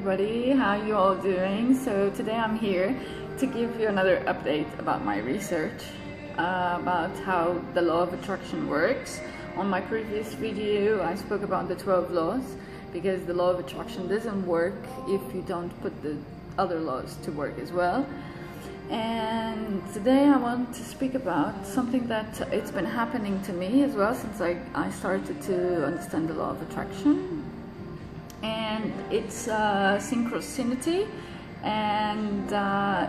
everybody, how you all doing? So today I'm here to give you another update about my research about how the law of attraction works. On my previous video I spoke about the 12 laws, because the law of attraction doesn't work if you don't put the other laws to work as well. And today I want to speak about something that it's been happening to me as well since I started to understand the law of attraction. And it's synchronicity, and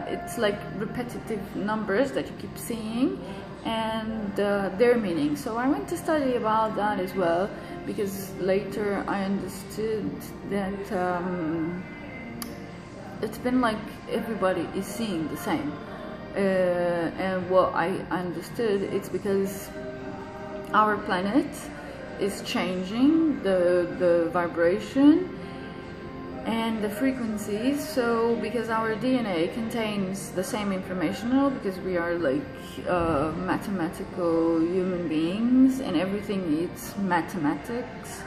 it's like repetitive numbers that you keep seeing and their meaning. So I went to study about that as well, because later I understood that it's been like everybody is seeing the same, and what I understood, it's because our planet is changing the vibration and the frequencies. So because our DNA contains the same information, because we are like mathematical human beings and everything needs mathematics,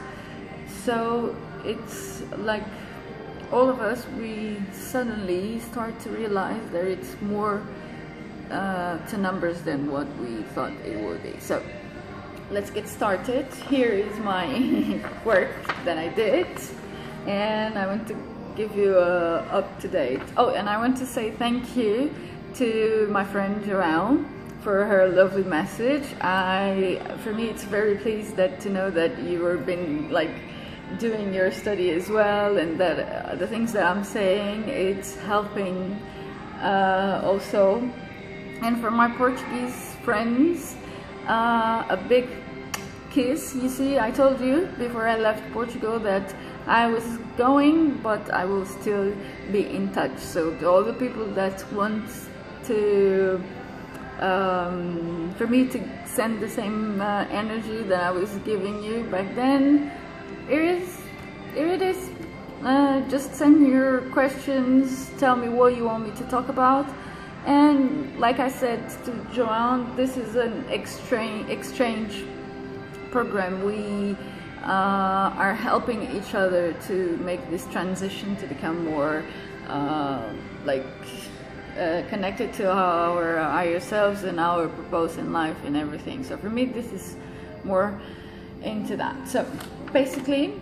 so it's like all of us, we suddenly start to realize that it's more to numbers than what we thought it would be. So let's get started. Here is my work that I did, and I want to give you a up-to-date. Oh, and I want to say thank you to my friend Joelle for her lovely message. For me, it's very pleased to know that you have been like doing your study as well, and that the things that I'm saying, it's helping also. And for my Portuguese friends, a big kiss. You see, I told you before I left Portugal that I was going, but I will still be in touch. So to all the people that want to for me to send the same energy that I was giving you back then, here it is. Just send me your questions, tell me what you want me to talk about. And like I said to Joanne, this is an exchange program. We are helping each other to make this transition to become more connected to our higher selves and our purpose in life and everything. So for me, this is more into that. So basically,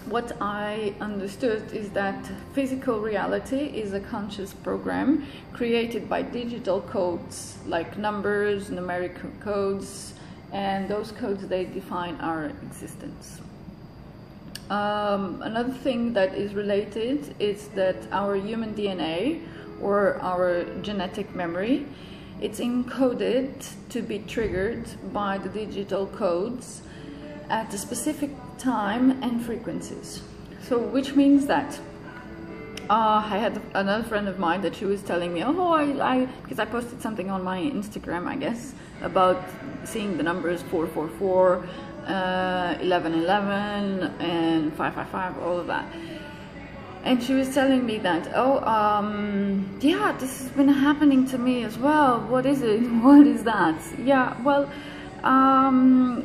what I understood is that physical reality is a conscious program created by digital codes, like numbers, numeric codes, and those codes, they define our existence. Another thing that is related is that our human DNA, or our genetic memory, it's encoded to be triggered by the digital codes at a specific time and frequencies. So which means that I had another friend of mine that she was telling me, oh, because I posted something on my Instagram, I guess, about seeing the numbers 444, 1111 and 555, all of that. And she was telling me that, yeah, this has been happening to me as well. What is it? What is that? Yeah, well,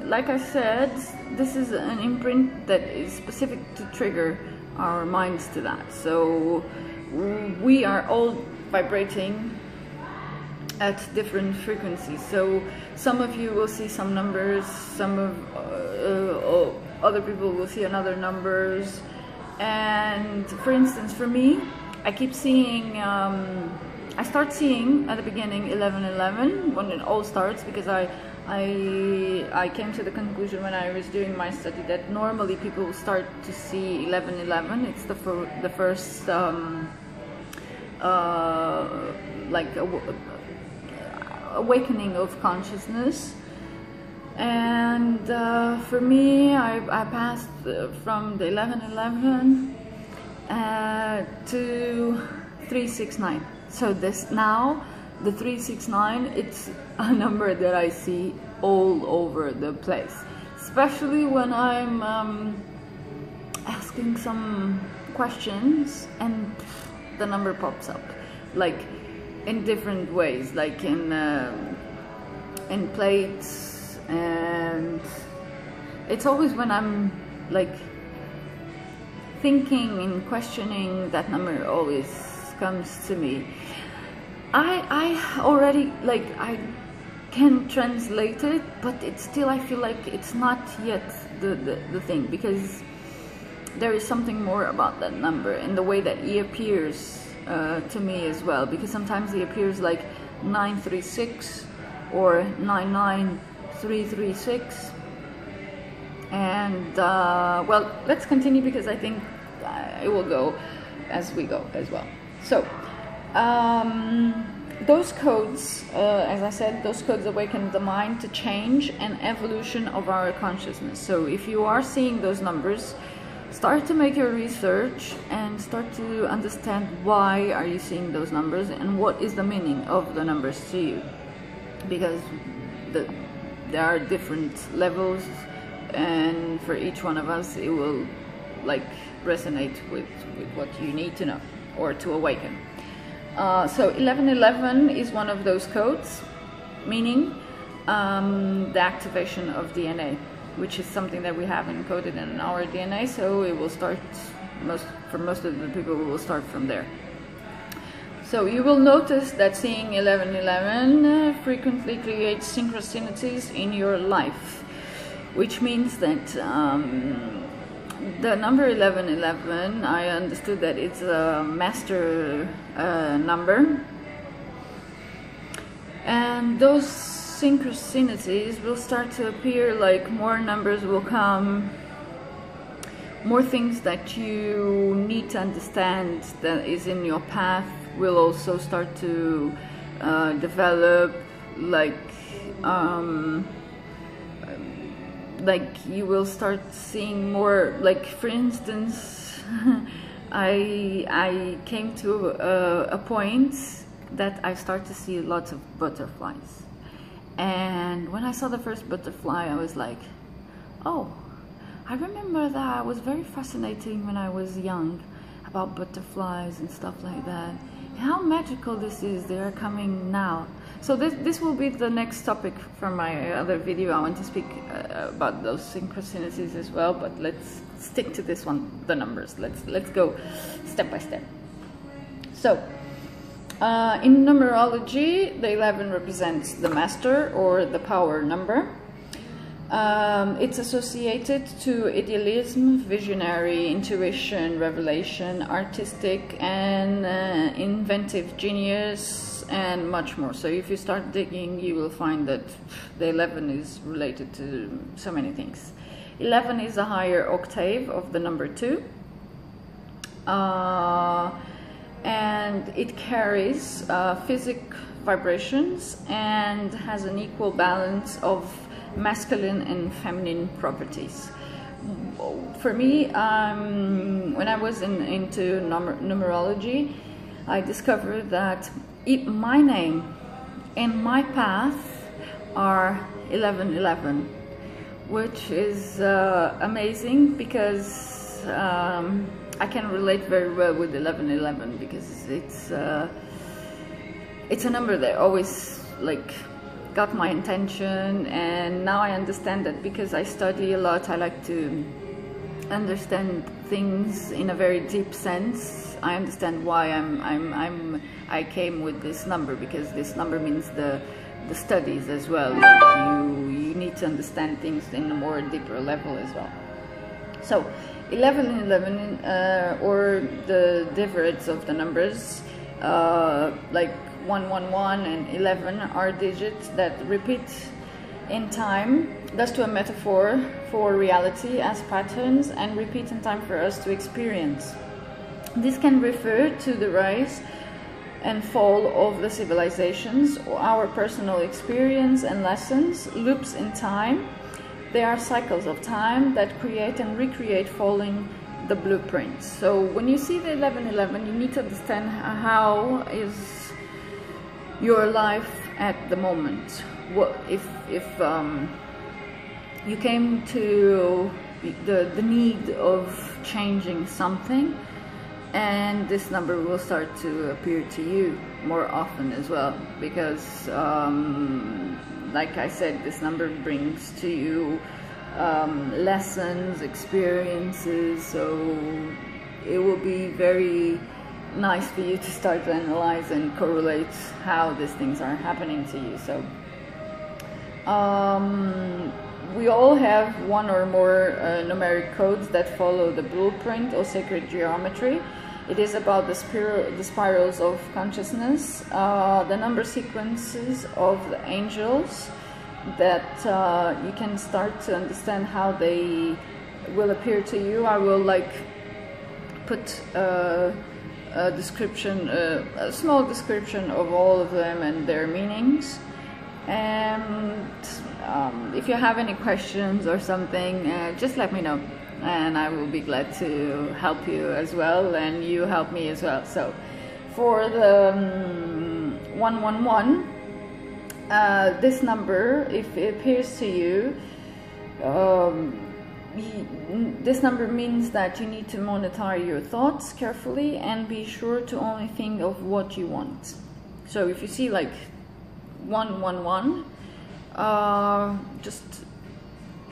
like I said, this is an imprint that is specific to trigger our minds to that. So we are all vibrating at different frequencies. So some of you will see some numbers, some of other people will see another numbers. And for instance, for me, I keep seeing, I start seeing at the beginning 1111 when it all starts, because I came to the conclusion when I was doing my study that normally people start to see 1111. It's the first like awakening of consciousness. And for me, I passed from the 1111 to 369. So this now, the 369, it's a number that I see all over the place, especially when I'm asking some questions and the number pops up, like in different ways, like in plates, and it's always when I'm like thinking and questioning, that number always comes to me. I already, like, I can translate it, but it's still, I feel like it's not yet the thing, because there is something more about that number and the way that he appears to me as well, because sometimes he appears like 936 or 99336. And well, let's continue, because I think it will go as we go as well. So those codes, as I said, those codes awaken the mind to change and evolution of our consciousness. So if you are seeing those numbers, start to make your research and start to understand why are you seeing those numbers and what is the meaning of the numbers to you, because there are different levels, and for each one of us it will like resonate with what you need to know or to awaken. So 1111 is one of those codes, meaning the activation of DNA, which is something that we have encoded in our DNA. So it will start, for most of the people, we will start from there. So you will notice that seeing 1111 frequently creates synchronicities in your life, which means that the number 1111, I understood that it's a master number, and those synchronicities will start to appear, like more numbers will come, more things that you need to understand that is in your path will also start to develop, like you will start seeing more, like for instance I came to a point that I start to see lots of butterflies, and when I saw the first butterfly I was like, oh, I remember that was very fascinating when I was young about butterflies and stuff like that. How magical this is, they are coming now. So this will be the next topic for my other video. I want to speak about those synchronicities as well, but let's stick to this one, the numbers. Let's go step by step. So in numerology, the 11 represents the master or the power number. It's associated to idealism, visionary, intuition, revelation, artistic and inventive genius, and much more. So if you start digging, you will find that the 11 is related to so many things. 11 is a higher octave of the number 2, and it carries physic vibrations and has an equal balance of masculine and feminine properties. For me, when I was into numerology, I discovered that my name and my path are 1111, which is amazing, because I can relate very well with 1111, because it's a number that always like got my attention, and now I understand that because I study a lot. I like to understand things in a very deep sense. I understand why I came with this number, because this number means the studies as well. Like you need to understand things in a more deeper level as well. So 1111 or the difference of the numbers, like 111 and 11 are digits that repeat in time, thus to a metaphor for reality as patterns, and repeat in time for us to experience. This can refer to the rise and fall of the civilizations, or our personal experience and lessons, loops in time. They are cycles of time that create and recreate, following the blueprints. So when you see the 1111, you need to understand how is your life at the moment. What if you came to the need of changing something, and this number will start to appear to you more often as well, because like I said, this number brings to you lessons, experiences, so it will be very nice for you to start to analyze and correlate how these things are happening to you. So we all have one or more numeric codes that follow the blueprint or sacred geometry. It is about the spirals of consciousness, the number sequences of the angels, that you can start to understand how they will appear to you. I will like put a description, a small description of all of them and their meanings. And if you have any questions or something, just let me know, and I will be glad to help you as well, and you help me as well. So for the 111, this number, if it appears to you, this number means that you need to monitor your thoughts carefully and be sure to only think of what you want. So if you see like 111, just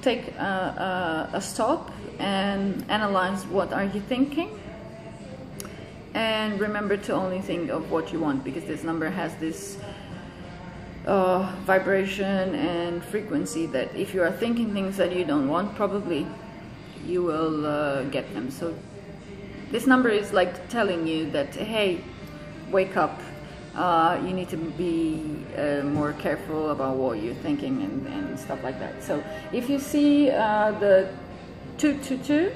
take a stop and analyze what are you thinking, and remember to only think of what you want, because this number has this vibration and frequency that if you are thinking things that you don't want, probably you will get them. So this number is like telling you that, hey, wake up, you need to be more careful about what you're thinking and stuff like that. So if you see the 222,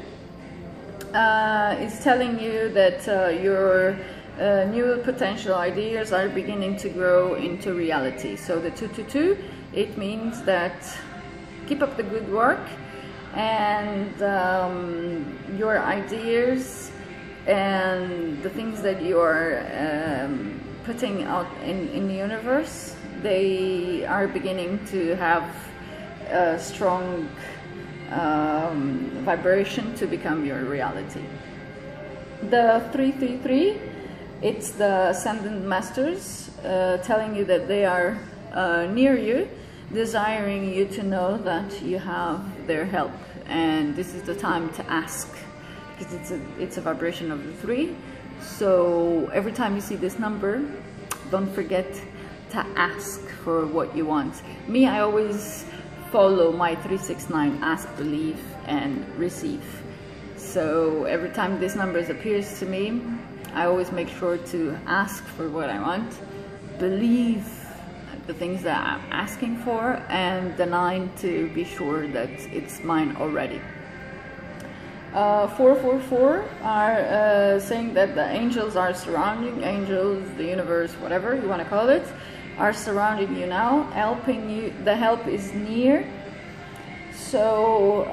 it's telling you that your new potential ideas are beginning to grow into reality. So the 222, it means that keep up the good work, and your ideas and the things that you are putting out in the universe, they are beginning to have a strong vibration to become your reality. The 333, it's the Ascendant Masters telling you that they are near you, desiring you to know that you have their help, and this is the time to ask, because it's a vibration of the 3. So every time you see this number, don't forget to ask for what you want. Me, I always follow my 369, ask, believe, and receive. So every time this number appears to me, I always make sure to ask for what I want, believe the things that I'm asking for, and the 9 to be sure that it's mine already. 444 are saying that the angels are surrounding, angels, the universe, whatever you want to call it, are surrounding you now, helping you. The help is near. So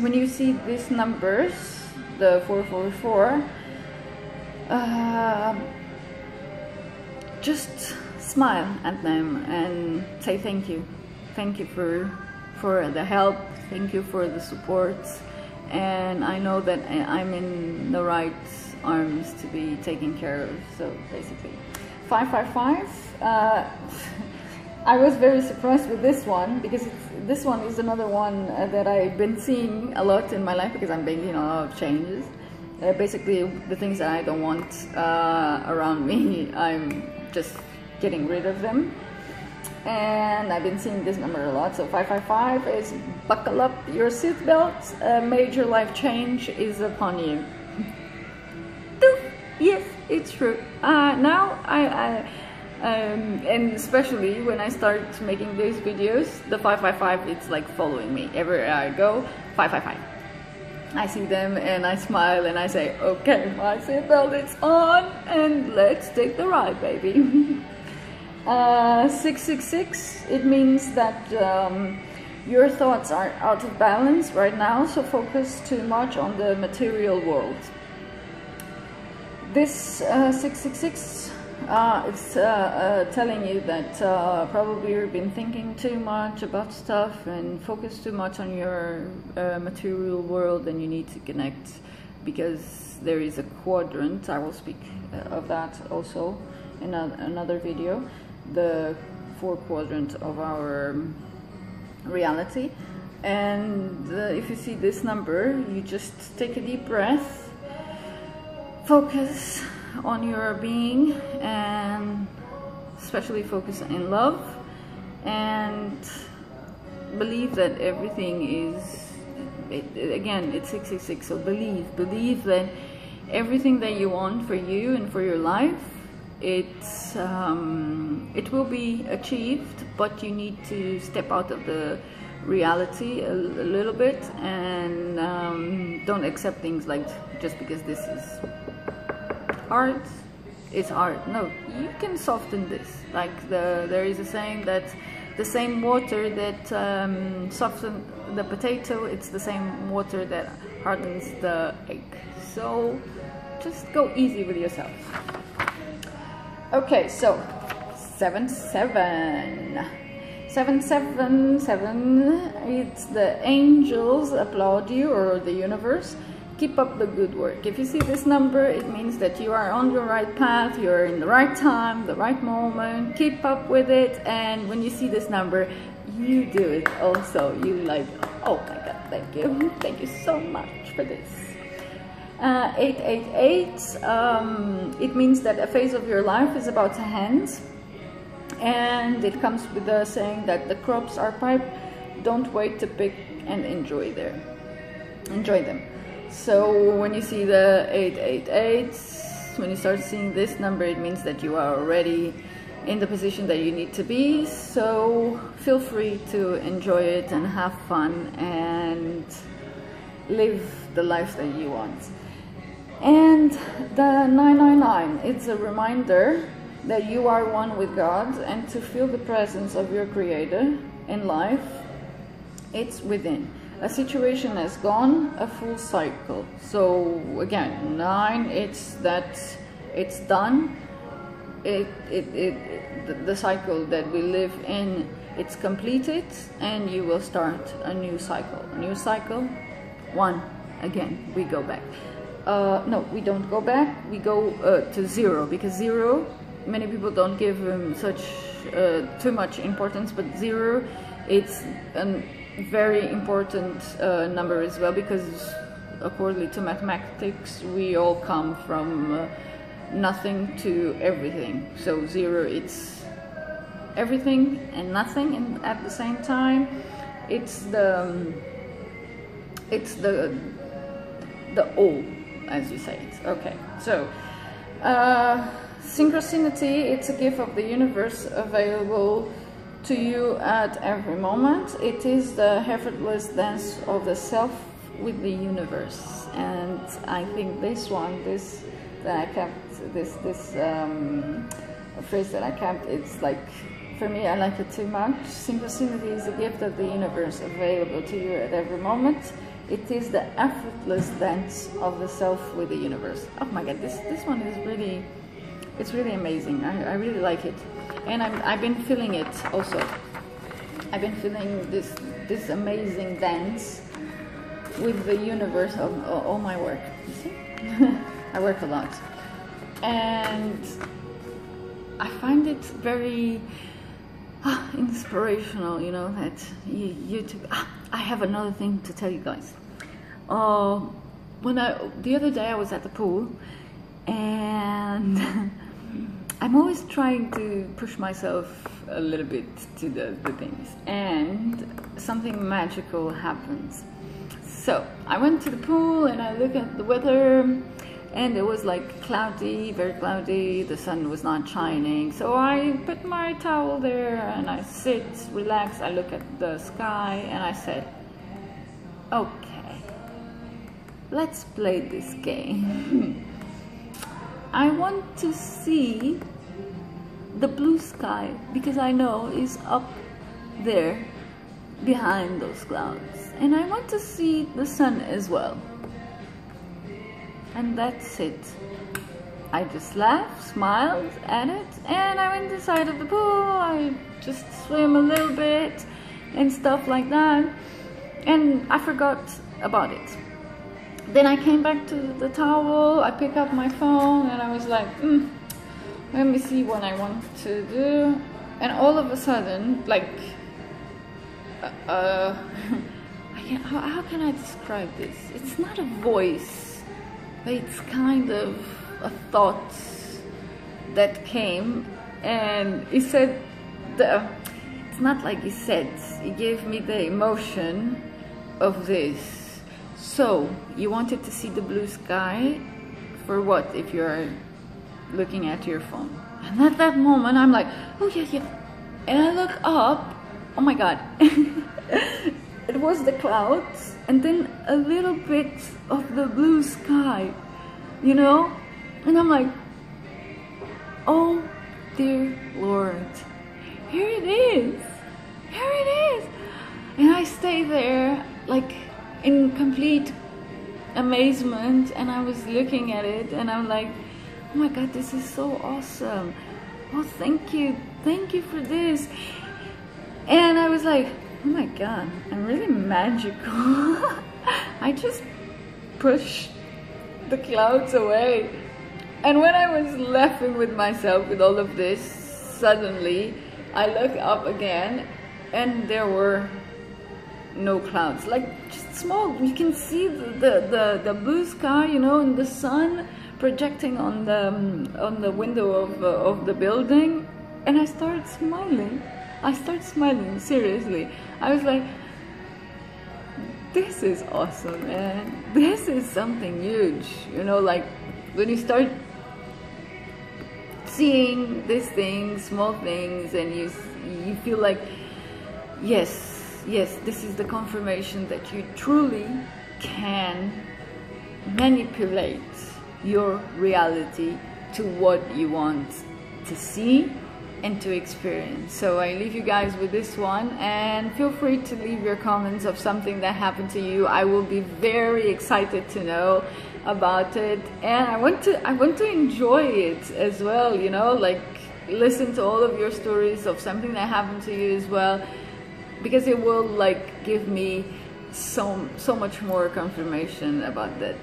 when you see these numbers, the 444, just smile at them and say thank you. Thank you for the help. Thank you for the support. And I know that I'm in the right arms to be taken care of. So basically, 555. I was very surprised with this one, because this one is another one that I've been seeing a lot in my life, because I'm making a lot of changes. Basically, the things that I don't want around me, I'm just getting rid of them. And I've been seeing this number a lot. So 555 is buckle up your seatbelt. A major life change is upon you. Yes, it's true. Now and especially when I start making these videos, the 555, it's like following me everywhere I go. 555. I see them and I smile and I say, okay, my seatbelt is on and let's take the ride, baby. 666, it means that your thoughts are out of balance right now, so focus too much on the material world. This 666, it's telling you that probably you've been thinking too much about stuff and focus too much on your material world, and you need to connect, because there is a quadrant. I will speak of that also in another video. The 4 quadrant of our reality. And if you see this number, you just take a deep breath, focus on your being, and especially focus in love, and believe that everything is, again, it's 666, so believe that everything that you want for you and for your life, it will be achieved, but you need to step out of the reality a little bit, and don't accept things like, just because this is hard, it's hard. No, you can soften this. Like there is a saying that the same water that softens the potato, it's the same water that hardens the egg. So just go easy with yourself. Okay, so 777, it's the angels applaud you, or the universe. Keep up the good work. If you see this number, it means that you are on your right path, you're in the right time, the right moment. Keep up with it, and when you see this number, you do it also. You like, oh my God, thank you so much for this. 888, it means that a phase of your life is about to end, and it comes with the saying that the crops are ripe, don't wait to pick and enjoy them. So when you see the 888, when you start seeing this number, it means that you are already in the position that you need to be. So feel free to enjoy it and have fun and live the life that you want. And the 999, it's a reminder that you are one with God, and to feel the presence of your Creator in life, it's within. A situation has gone, a full cycle. So again, 9, it's that it's done. The cycle that we live in, it's completed, and you will start a new cycle. A new cycle, 1, again, we go back. No, we don't go back, we go to 0, because 0, many people don't give too much importance, but 0, it's a very important number as well, because according to mathematics, we all come from nothing to everything. So 0, it's everything and nothing, and at the same time, it's the all, as you say it. Okay, so synchronicity, it's a gift of the universe available to you at every moment. It is the effortless dance of the self with the universe. And I think this that I kept, this phrase that I kept, it's like, for me, I like it too much. Synchronicity is a gift of the universe available to you at every moment. It is the effortless dance of the self with the universe. Oh my God, this one is really, it's really amazing. I really like it, and I've been feeling it also. I've been feeling this amazing dance with the universe of all my work. You see, I work a lot, and I find it very inspirational. You know that I have another thing to tell you guys. The other day I was at the pool, and I'm always trying to push myself a little bit to the things, and something magical happens. So I went to the pool and I looked at the weather, and it was like cloudy, very cloudy, the sun was not shining. So I put my towel there and I sit, relax, I look at the sky, and I said, okay, let's play this game. I want to see the blue sky, because I know it's up there behind those clouds, and I want to see the sun as well. And that's it. I just laughed, smiled at it, and I went inside of the pool. I just swim a little bit and stuff like that, and I forgot about it. Then I came back to the towel, I picked up my phone, and I was like, let me see what I want to do. And all of a sudden, like how can I describe this? It's not a voice, but it's kind of a thought that came, and he said, it's not like he said, he gave me the emotion of this. So, you wanted to see the blue sky for what if you're looking at your phone? And at that moment, I'm like, oh yeah, yeah. And I look up, oh my God. It was the clouds, and then a little bit of the blue sky, you know? And I'm like, oh dear Lord, here it is, here it is. And I stay there like in complete amazement, and I was looking at it and I'm like, oh my God, this is so awesome. Oh, thank you for this. And I was like, oh my God, I'm really magical. I just pushed the clouds away. And when I was laughing with myself with all of this, suddenly I look up again and there were no clouds, like just small. You can see the blue sky, you know, and the sun projecting on the window of the building. And I started smiling. Seriously. I was like, this is awesome, man. This is something huge, you know, like when you start seeing these things, small things, and you feel like, yes, this is the confirmation that you truly can manipulate your reality to what you want to see and to experience. So I leave you guys with this one, and feel free to leave your comments of something that happened to you. I will be very excited to know about it, and I want to enjoy it as well, you know, like listen to all of your stories of something that happened to you as well, because it will like give me so much more confirmation about that.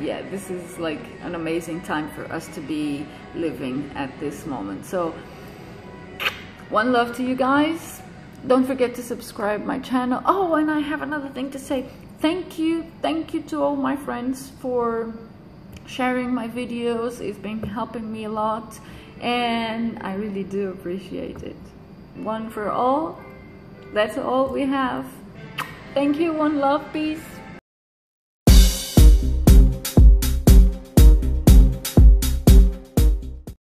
Yeah, this is like an amazing time for us to be living at this moment. So one love to you guys. Don't forget to subscribe my channel. Oh, and I have another thing to say. Thank you to all my friends for sharing my videos. It's been helping me a lot, and I really do appreciate it. One for all. That's all we have. Thank you. One love. Peace.